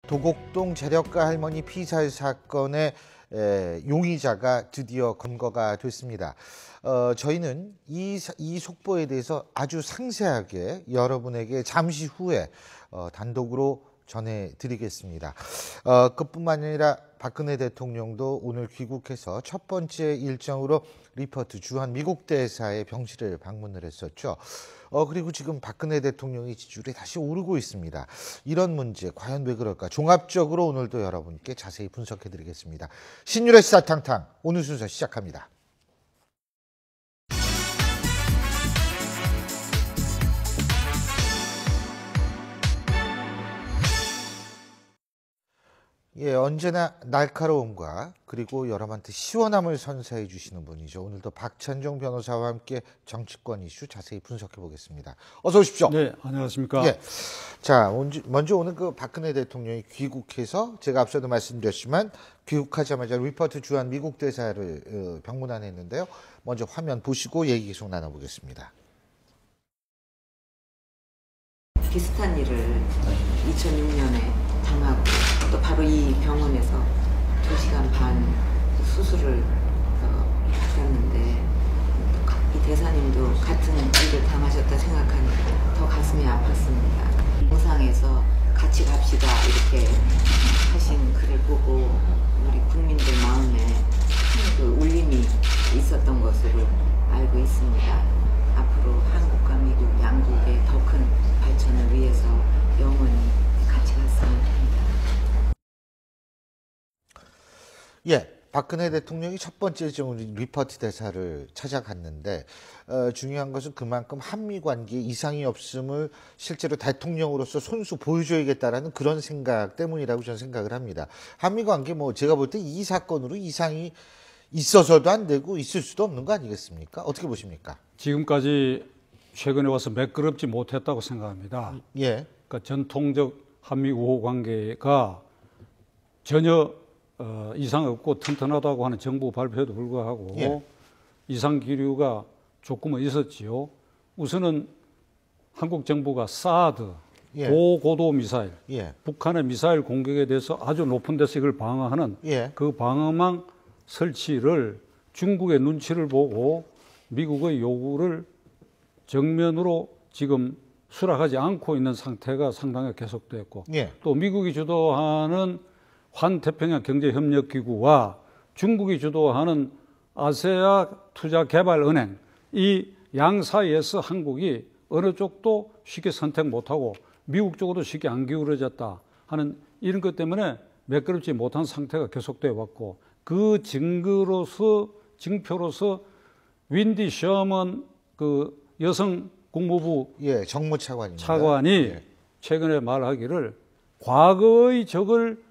도곡동 재력가 할머니 피살 사건의 용의자가 드디어 검거가 됐습니다. 저희는 이 속보에 대해서 아주 상세하게 여러분에게 잠시 후에 단독으로 전해드리겠습니다. 그뿐만 아니라 박근혜 대통령도 오늘 귀국해서 첫 번째 일정으로 리퍼트 주한 미국 대사의 병실을 방문을 했었죠. 그리고 지금 박근혜 대통령의 지지율이 다시 오르고 있습니다. 이런 문제 과연 왜 그럴까? 종합적으로 오늘도 여러분께 자세히 분석해드리겠습니다. 신율의 시사탕탕 오늘 순서 시작합니다. 예, 언제나 날카로움과 그리고 여러분한테 시원함을 선사해 주시는 분이죠. 오늘도 박찬종 변호사와 함께 정치권 이슈 자세히 분석해 보겠습니다. 어서 오십시오. 네, 안녕하십니까. 예. 자, 먼저 오늘 그 박근혜 대통령이 귀국해서 제가 앞서도 말씀드렸지만 귀국하자마자 리퍼트 주한 미국 대사를 방문했는데요. 먼저 화면 보시고 얘기 계속 나눠보겠습니다. 비슷한 일을 2006년에 당하고 또 바로 이 병원에서 2시간 반 수술을 받았는데 이 대사님도 같은 일을 당하셨다 생각하니 더 가슴이 아팠습니다. 영상에서 같이 갑시다 이렇게 하신 글을 보고 우리 국민들 마음에 그 울림이 있었던 것으로 알고 있습니다. 앞으로 한국과 미국 양국의 더 큰 발전을 위해서 영원히 같이 갔으면 합니다. 예, 박근혜 대통령이 첫 번째 리퍼트 대사를 찾아갔는데 중요한 것은 그만큼 한미 관계에 이상이 없음을 실제로 대통령으로서 손수 보여줘야겠다라는 그런 생각 때문이라고 저는 생각을 합니다. 한미 관계 제가 볼 때 이 사건으로 이상이 있어서도 안 되고 있을 수도 없는 거 아니겠습니까? 어떻게 보십니까? 지금까지 최근에 와서 매끄럽지 못했다고 생각합니다. 예. 그러니까 전통적 한미 우호 관계가 전혀 이상 없고 튼튼하다고 하는 정부 발표에도 불구하고 예. 이상 기류가 조금은 있었지요. 우선은 한국 정부가 사드, 예. 고고도 미사일, 예. 북한의 미사일 공격에 대해서 아주 높은 데서 이걸 방어하는 예. 그 방어망 설치를 중국의 눈치를 보고 미국의 요구를 정면으로 지금 수락하지 않고 있는 상태가 상당히 계속됐고 예. 또 미국이 주도하는 환태평양 경제협력기구와 중국이 주도하는 아세아 투자개발은행 이 양 사이에서 한국이 어느 쪽도 쉽게 선택 못하고 미국 쪽으로 쉽게 안 기울어졌다 하는 이런 것 때문에 매끄럽지 못한 상태가 계속되어 왔고 그 징표로서 윈디 셔먼 그 여성 국무부 정무차관입니다. 차관이 예. 최근에 말하기를 과거의 적을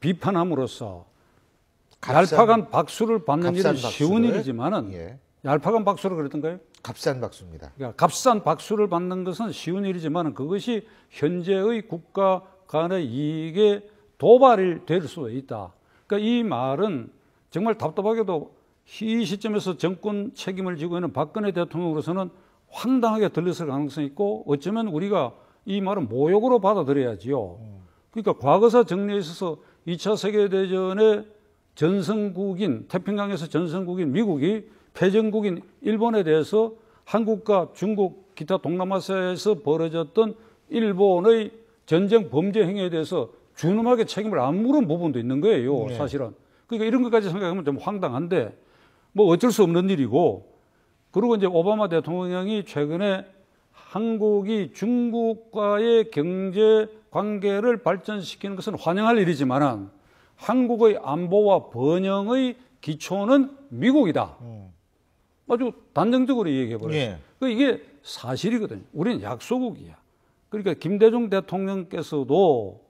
비판함으로써 얄팍한 박수를 받는 일은 쉬운 일이지만은 예. 얄팍한 박수를 그랬던가요? 값싼 박수입니다. 그러니까 값싼 박수를 받는 것은 쉬운 일이지만은 그것이 현재의 국가 간의 이익에 도발이 될 수도 있다. 그러니까 이 말은 정말 답답하게도 이 시점에서 정권 책임을 지고 있는 박근혜 대통령으로서는 황당하게 들렸을 가능성이 있고 어쩌면 우리가 이 말은 모욕으로 받아들여야지요. 그러니까 과거사 정리에 있어서 2차 세계대전의 전성국인 태평양에서 전성국인 미국이 패전국인 일본에 대해서 한국과 중국 기타 동남아시아에서 벌어졌던 일본의 전쟁 범죄 행위에 대해서 준엄하게 책임을 안 물은 부분도 있는 거예요. 네. 사실은. 그러니까 이런 것까지 생각하면 좀 황당한데 어쩔 수 없는 일이고 그리고 이제 오바마 대통령이 최근에 한국이 중국과의 경제 관계를 발전시키는 것은 환영할 일이지만은 한국의 안보와 번영의 기초는 미국이다. 아주 단정적으로 얘기해버려요. 예. 이게 사실이거든요. 우리는 약소국이야. 그러니까 김대중 대통령께서도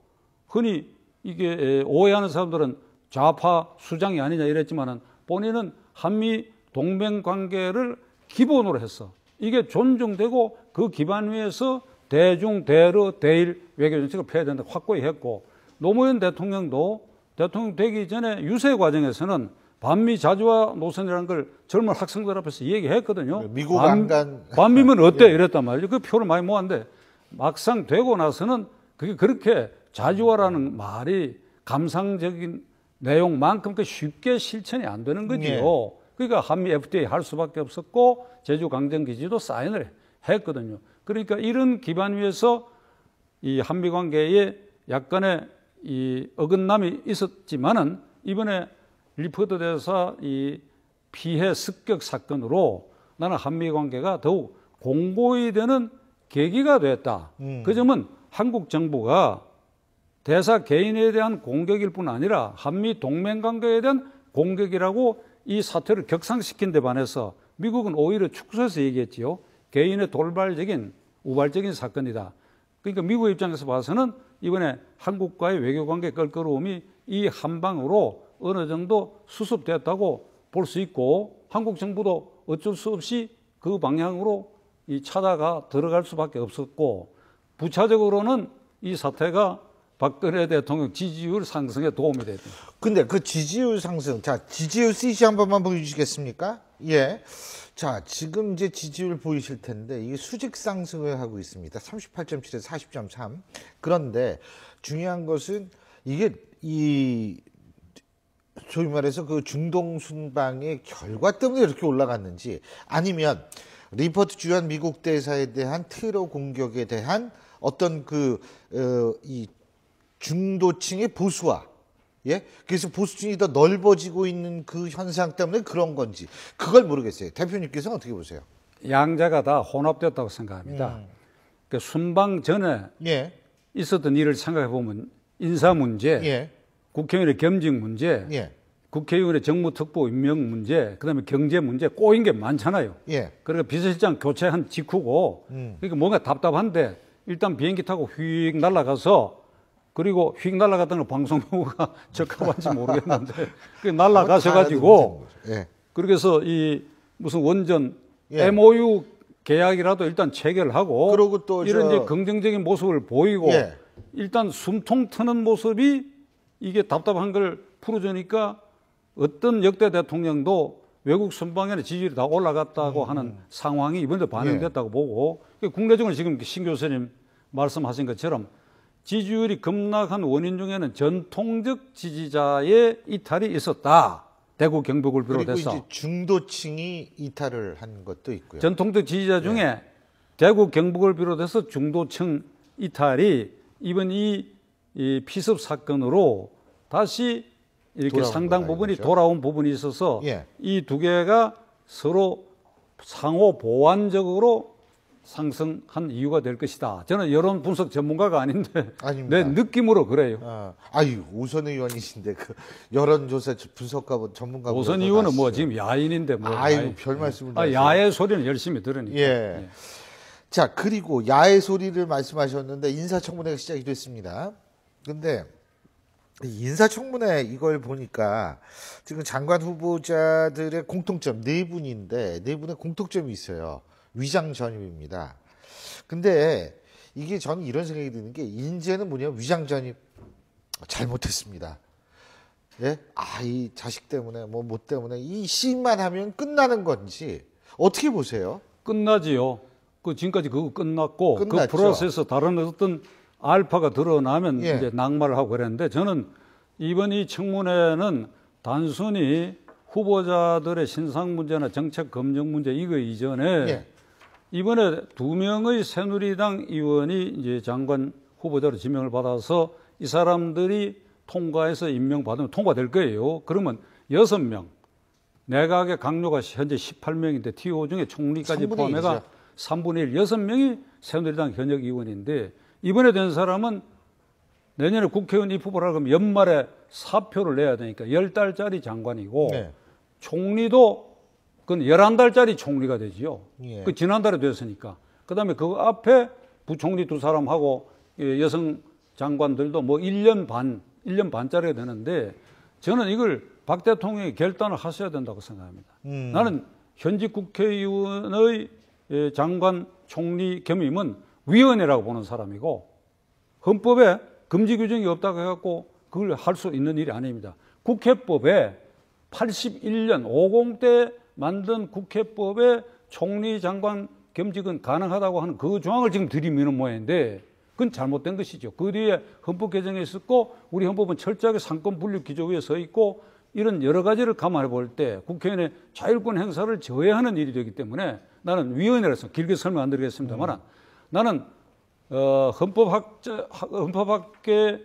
흔히 이게 오해하는 사람들은 좌파 수장이 아니냐 이랬지만은 본인은 한미 동맹 관계를 기본으로 했어. 이게 존중되고 그 기반 위에서 대중, 대러, 대일 외교 정책을 펴야 된다고 확고히 했고 노무현 대통령도 대통령 되기 전에 유세 과정에서는 반미 자주화 노선이라는 걸 젊은 학생들 앞에서 얘기했거든요. 미국 안 간. 반미면 어때? 이랬단 말이죠. 그 표를 많이 모았는데 막상 되고 나서는 그게 그렇게 자주화라는 말이 감상적인 내용만큼 쉽게 실천이 안 되는 거지요. 그러니까 한미 FTA 할 수밖에 없었고 제주 강정기지도 사인을 했거든요. 그러니까 이런 기반 위에서 이 한미 관계에 약간의 이 어긋남이 있었지만은 이번에 리포트 대사 이 피해 습격 사건으로 나는 한미 관계가 더욱 공고히 되는 계기가 됐다. 그 점은 한국 정부가 대사 개인에 대한 공격일 뿐 아니라 한미 동맹 관계에 대한 공격이라고 이 사태를 격상시킨 데 반해서 미국은 오히려 축소해서 얘기했지요. 개인의 돌발적인 우발적인 사건이다. 그러니까 미국 입장에서 봐서는 이번에 한국과의 외교관계 껄끄러움이 이 한 방으로 어느 정도 수습됐다고 볼 수 있고 한국 정부도 어쩔 수 없이 그 방향으로 찾아가 들어갈 수밖에 없었고 부차적으로는 이 사태가 박근혜 대통령 지지율 상승에 도움이 됐다. 근데 그 지지율 상승, 자, 지지율 CC 한 번만 보여주시겠습니까? 예. 자, 지금 이제 지지율 보이실 텐데, 이게 수직 상승을 하고 있습니다. 38.7에서 40.3. 그런데 중요한 것은 이게 소위 말해서 그 중동 순방의 결과 때문에 이렇게 올라갔는지 아니면 리포트 주한 미국 대사에 대한 테러 공격에 대한 어떤 이 중도층의 보수화, 예? 그래서 보수층이 더 넓어지고 있는 그 현상 때문에 그런 건지 그걸 모르겠어요. 대표님께서는 어떻게 보세요? 양자가 다 혼합됐다고 생각합니다. 그러니까 순방 전에 있었던 일을 생각해 보면 인사 문제, 국회의원의 겸직 문제, 국회의원의 정무특보 임명 문제, 그다음에 경제 문제 꼬인 게 많잖아요. 그러니까 비서실장 교체한 직후고, 그러니까 뭔가 답답한데 일단 비행기 타고 휙 날아가서 그리고 휙 날아갔던 걸 방송국가 적합한지 모르겠는데 그 날아가셔가지고 그래서 이 무슨 원전 MOU 계약이라도 일단 체결하고 그리고 또 이런 이제 긍정적인 모습을 보이고 일단 숨통 트는 모습이 이게 답답한 걸 풀어주니까 어떤 역대 대통령도 외국 순방에는 지지율이 다 올라갔다고 하는 상황이 이번에도 반영됐다고 보고 국내적으로 지금 신 교수님 말씀하신 것처럼 지지율이 급락한 원인 중에는 전통적 지지자의 이탈이 있었다. 대구 경북을 비롯해서. 그리고 이제 중도층이 이탈을 한 것도 있고요. 전통적 지지자 중에 대구 경북을 비롯해서 중도층 이탈이 이번 이 피습 사건으로 다시 이렇게 상당 부분이 돌아온 부분이 있어서 이 두 개가 서로 상호 보완적으로 상승한 이유가 될 것이다. 저는 여론 분석 전문가가 아닌데 내 느낌으로 그래요. 오선 의원이신데 그 여론조사 분석가 전문가. 오선 의원은 뭐 지금 야인인데 뭐. 별 말씀을. 야의 소리는 열심히 들으니까. 자, 그리고 야의 소리를 말씀하셨는데 인사청문회가 시작이 됐습니다. 근데 인사청문회 이걸 보니까 지금 장관 후보자들의 공통점 네 분인데 네 분의 공통점이 있어요. 위장 전입입니다. 근데 이게 저는 이런 생각이 드는 게 인제는 뭐냐면 위장 전입 잘못했습니다. 예? 이 자식 때문에 뭐 때문에 이 시만 하면 끝나는 건지 어떻게 보세요? 끝나지요. 지금까지 그거 끝났고 끝났죠. 그 프로세스 다른 어떤 알파가 드러나면 이제 낙마를 하고 그랬는데 저는 이번 이 청문회는 단순히 후보자들의 신상 문제나 정책 검증 문제 이거 이전에 이번에 2명의 새누리당 의원이 이제 장관 후보자로 지명을 받아서 이 사람들이 통과해서 임명받으면 통과될 거예요. 그러면 6명, 내각의 강요가 현재 18명인데 TO 중에 총리까지 포함해가 3분의 1, 6명이 새누리당 현역 의원인데 이번에 된 사람은 내년에 국회의원 입후보라 그러면 연말에 사표를 내야 되니까 10달짜리 장관이고 총리도 그건 11달짜리 총리가 되지요. 그 지난달에 됐으니까. 그다음에 그 앞에 부총리 2사람하고 여성 장관들도 뭐 1년 반짜리가 되는데 저는 이걸 박 대통령이 결단을 하셔야 된다고 생각합니다. 나는 현직 국회의원의 장관 총리 겸임은 위헌이라고 보는 사람이고 헌법에 금지 규정이 없다고 해갖고 그걸 할 수 있는 일이 아닙니다. 국회법에 81년 50대 만든 국회법에 총리 장관 겸직은 가능하다고 하는 그 조항을 지금 들이미는 모양인데 그건 잘못된 것이죠. 그 뒤에 헌법 개정에 있었고 우리 헌법은 철저하게 상권 분립 기조 위에 서 있고 이런 여러 가지를 감안해 볼 때 국회의원의 자율권 행사를 저해하는 일이 되기 때문에 나는 위원회라서 길게 설명 안 드리겠습니다만 나는 헌법학계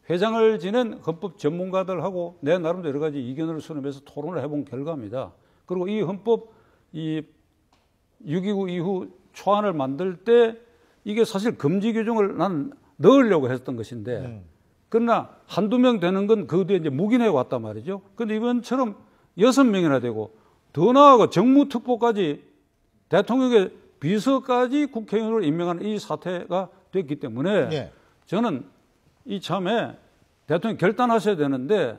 회장을 지낸 헌법 전문가들하고 내 나름대로 여러 가지 이견을 수렴해서 토론을 해본 결과입니다. 그리고 이 헌법 6.29 이후 초안을 만들 때 이게 사실 금지 규정을 나는 넣으려고 했던 것인데 그러나 한두 명 되는 건 그 뒤에 이제 묵인해 왔단 말이죠. 그런데 이번처럼 6명이나 되고 더 나아가 정무특보까지 대통령의 비서까지 국회의원으로 임명하는 이 사태가 됐기 때문에 예. 저는 이참에 대통령이 결단하셔야 되는데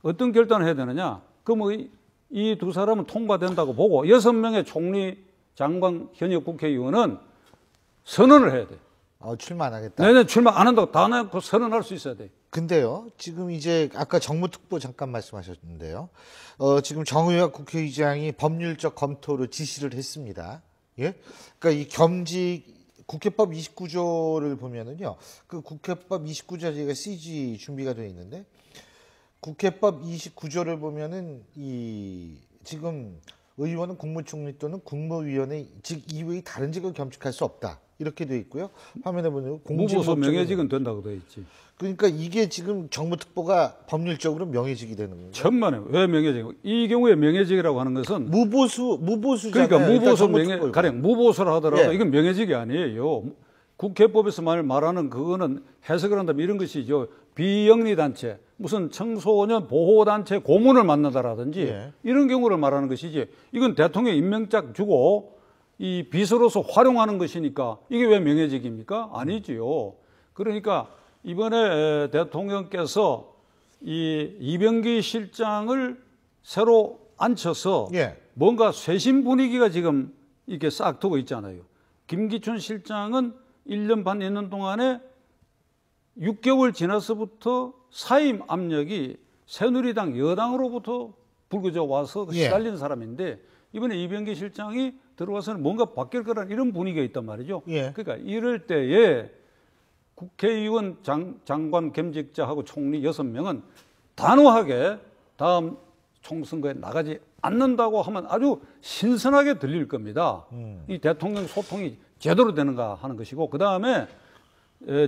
어떤 결단을 해야 되느냐? 그럼 이 두 사람은 통과된다고 보고 6명의 총리, 장관, 현역 국회의원은 선언을 해야 돼. 출마 안 하겠다. 내년 출마 안 한다고 다 내고 선언할 수 있어야 돼. 근데요, 지금 이제 아까 정무특보 잠깐 말씀하셨는데요. 지금 정의학 국회의장이 법률적 검토로 지시를 했습니다. 예? 그러니까 이 국회법 29조를 보면은요, 그 국회법 29조가 CG 준비가 되어 있는데, 국회법 29조를 보면은 지금 의원은 국무총리 또는 국무위원회 즉 이외의 다른 직을 겸직할 수 없다. 이렇게 되어 있고요. 화면에 보면 무보수 명예직은 된다고 되어 있지. 그러니까 이게 지금 정무특보가 법률적으로 명예직이 되는 거예요. 천만에 왜 명예직? 이 경우에 명예직이라고 하는 것은 무보수잖아요. 그러니까 무보수 가령 무보수라 하더라도 예. 이건 명예직이 아니에요. 국회법에서 말하는 그거는 해석을 한다면 이런 것이죠. 비영리 단체, 무슨 청소년 보호 단체 고문을 만나다라든지 예. 이런 경우를 말하는 것이지. 이건 대통령 임명장 주고 이 비서로서 활용하는 것이니까 이게 왜 명예직입니까? 아니지요. 그러니까 이번에 대통령께서 이 이병기 실장을 새로 앉혀서 예. 뭔가 쇄신 분위기가 지금 이렇게 싹 트고 있잖아요. 김기춘 실장은 1년 반 있는 동안에 6개월 지나서부터 사임 압력이 새누리당 여당으로부터 불거져 와서 예. 시달리는 사람인데 이번에 이병기 실장이 들어와서는 뭔가 바뀔 거라는 이런 분위기가 있단 말이죠. 예. 그러니까 이럴 때에 국회의원 장관 겸직자하고 총리 6명은 단호하게 다음 총선거에 나가지 않는다고 하면 아주 신선하게 들릴 겁니다. 이 대통령 소통이 제대로 되는가 하는 것이고 그다음에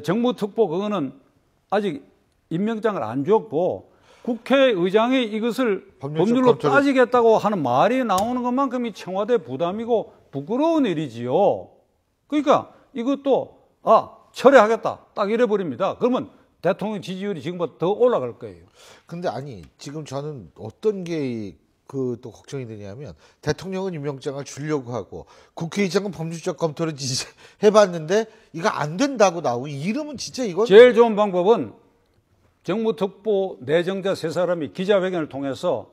정무특보 그거는 아직 임명장을 안 줬고 국회의장이 이것을 법률로 따지겠다고 하는 말이 나오는 것만큼이 청와대 부담이고 부끄러운 일이지요. 그러니까 이것도 철회하겠다 딱 이래 버립니다. 그러면 대통령 지지율이 지금보다 더 올라갈 거예요. 근데 아니 지금 저는 어떤 게 또 걱정이 되냐면 대통령은 임명장을 주려고 하고 국회의장은 법률적 검토를 해봤는데 이거 안 된다고 나오고 이러면 진짜 이건 제일 좋은 방법은 정무특보 내정자 3사람이 기자회견을 통해서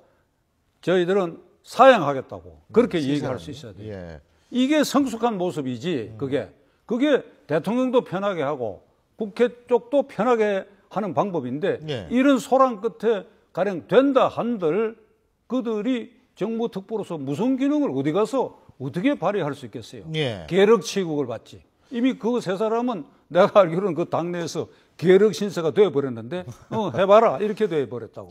저희들은 사양하겠다고 그렇게 얘기할 수 있어야 돼요. 예. 이게 성숙한 모습이지. 그게 대통령도 편하게 하고 국회 쪽도 편하게 하는 방법인데 예. 이런 소란 끝에 가령 된다 한들 그들이 정무특보로서 무슨 기능을 어디 가서 어떻게 발휘할 수 있겠어요? 예. 계력 취급을 받지. 이미 그 3사람은 내가 알기로는 그 당내에서 계력 신세가 되어버렸는데 해봐라 이렇게 되어버렸다고.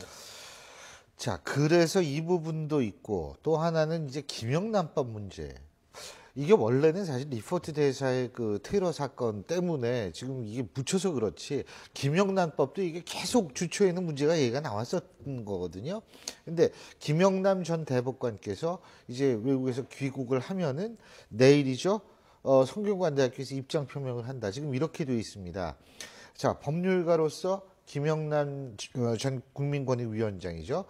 자, 그래서 이 부분도 있고 또 하나는 이제 김영란법 문제. 이게 원래는 사실 리포트 대사의 그 테러 사건 때문에 지금 이게 묻혀서 그렇지 김영란법도 이게 계속 주초에는 문제가 얘기가 나왔었던 거거든요. 근데 김영남 전 대법관께서 이제 외국에서 귀국을 하면은 내일이죠. 성균관대학교에서 입장 표명을 한다. 지금 이렇게 되어 있습니다. 자, 법률가로서 김영남 전 국민권익위원장이죠.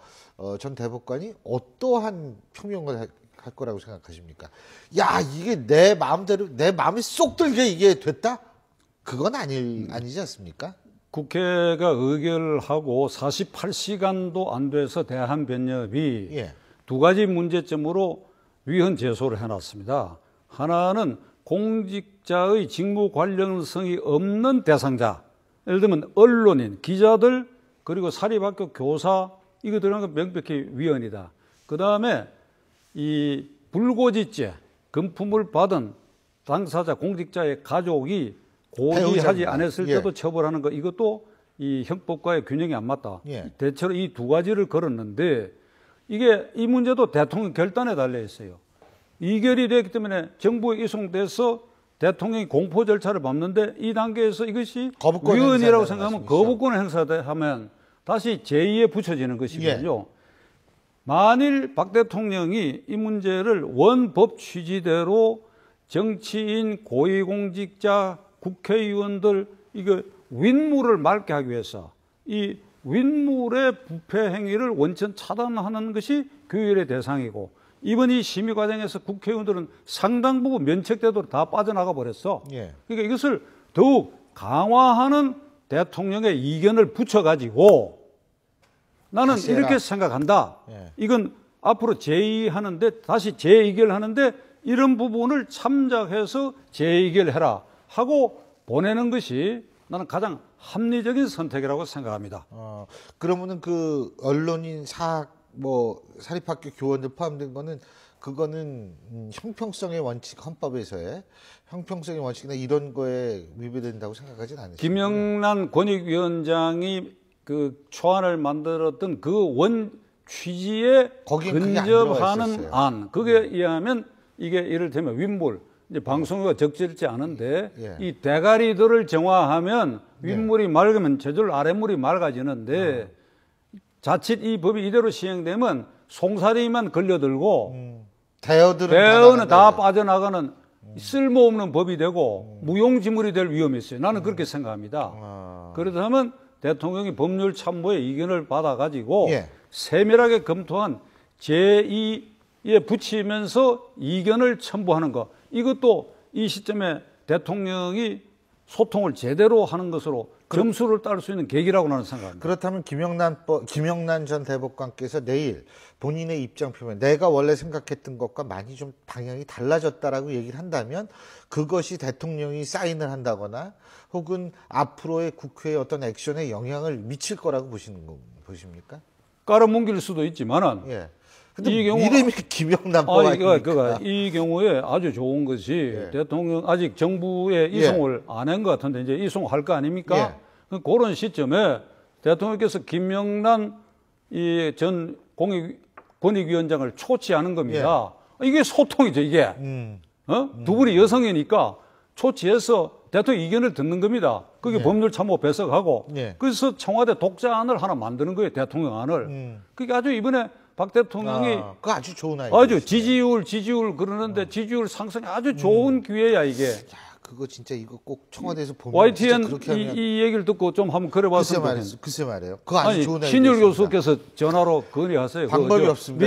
전 대법관이 어떠한 표명을 할 거라고 생각하십니까? 야, 이게 내 마음대로 내 마음에 쏙 들게 이게 됐다? 그건 아니지 않습니까? 국회가 의결을 하고 48시간도 안 돼서 대한변협이 예. 2가지 문제점으로 위헌 제소를 해놨습니다. 하나는 공직자의 직무 관련성이 없는 대상자, 예를 들면 언론인, 기자들, 그리고 사립학교 교사, 이거 들어간 건 명백히 위헌이다. 그 다음에 이 불고지죄, 금품을 받은 당사자 공직자의 가족이 고지하지 배우자입니다. 않았을 예. 때도 처벌하는 거 이것도 이 형법과의 균형이 안 맞다. 예. 대체로 이 두 가지를 걸었는데 이게 이 문제도 대통령 결단에 달려 있어요. 이결이 됐기 때문에 정부에 이송돼서 대통령이 공포 절차를 밟는데 이 단계에서 이것이 거부권 위헌이라고 행사한다는 생각하면 말씀이시죠? 거부권 행사하면 다시 제2에 붙여지는 것이거든요. 만일 박 대통령이 이 문제를 원법 취지대로 정치인, 고위공직자, 국회의원들 이거 윗물을 맑게 하기 위해서 이 윗물의 부패 행위를 원천 차단하는 것이 규율의 대상이고 이번 이 심의 과정에서 국회의원들은 상당 부분 면책되도록 다 빠져나가 버렸어. 예. 그러니까 이것을 더욱 강화하는 대통령의 이견을 붙여가지고 나는 다시 해라. 이렇게 생각한다. 예. 이건 앞으로 제2하는데 다시 재의결하는데 이런 부분을 참작해서 재의결해라 하고 보내는 것이 나는 가장 합리적인 선택이라고 생각합니다. 그러면은 그 언론인 사립학교 교원들 포함된 거는 그거는 형평성의 원칙 헌법에서의 형평성의 원칙이나 이런 거에 위배된다고 생각하진 않으시죠? 김영란 권익위원장이 그 초안을 만들었던 그 원 취지에 거기엔 그게 안 들어가 근접하는 있었어요. 안 그게 의하면 이게 이를테면 윗물 이제 방송료가 적절치 않은데 예. 이 대가리들을 정화하면 윗물이 맑으면 저절 아랫물이 맑아지는데 자칫 이 법이 이대로 시행되면 송사리만 걸려들고 대어들은 다 빠져나가는 쓸모없는 법이 되고 무용지물이 될 위험이 있어요. 나는 그렇게 생각합니다. 그렇다면 대통령이 법률 참모의 이견을 받아가지고 예. 세밀하게 검토한 제2에 붙이면서 이견을 첨부하는 것. 이것도 이 시점에 대통령이 소통을 제대로 하는 것으로 점수를 따를 수 있는 계기라고 나는 생각합니다. 그렇다면 김영란 전 대법관께서 내일 본인의 입장 표명, 내가 원래 생각했던 것과 많이 좀 방향이 달라졌다라고 얘기를 한다면 그것이 대통령이 사인을 한다거나 혹은 앞으로의 국회의 어떤 액션에 영향을 미칠 거라고 보십니까? 깔아뭉길 수도 있지만은 예. 근데 이 경우 이름이 김영란법 아닙니까? 이 경우에 아주 좋은 것이 예. 대통령 아직 정부에 이송을 안 한 것 같은데 이제 이송할 거 아닙니까? 예. 그런 시점에 대통령께서 김영란 전 권익위원장을 초치하는 겁니다. 이게 소통이죠, 이게. 두 분이 여성이니까 초치해서 대통령 의견을 듣는 겁니다. 그게 법률 참모 배석하고 예. 그래서 청와대 독자안을 하나 만드는 거예요, 대통령 안을. 그게 아주 이번에 박 대통령이 그거 아주 좋은 아이디어. 아주 지지율 그러는데 지지율 상승이 아주 좋은 기회야 이게. 야, 그거 진짜 이거 꼭 청와대에서 보면 진짜 YTN 그렇게 하면 이 얘기를 듣고 좀 한번 그래봤으면 좋겠는데. 글쎄 말이에요. 그거 아주 아니 좋은 아이디어. 신율 교수께서 전화로 건의하세요. 방법이 없습니다.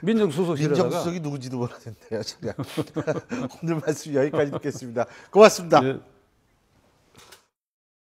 민정수석실에다가. 민정수석이 누군지도 모르는데요. 제가 오늘 말씀 여기까지 듣겠습니다. 고맙습니다. 네.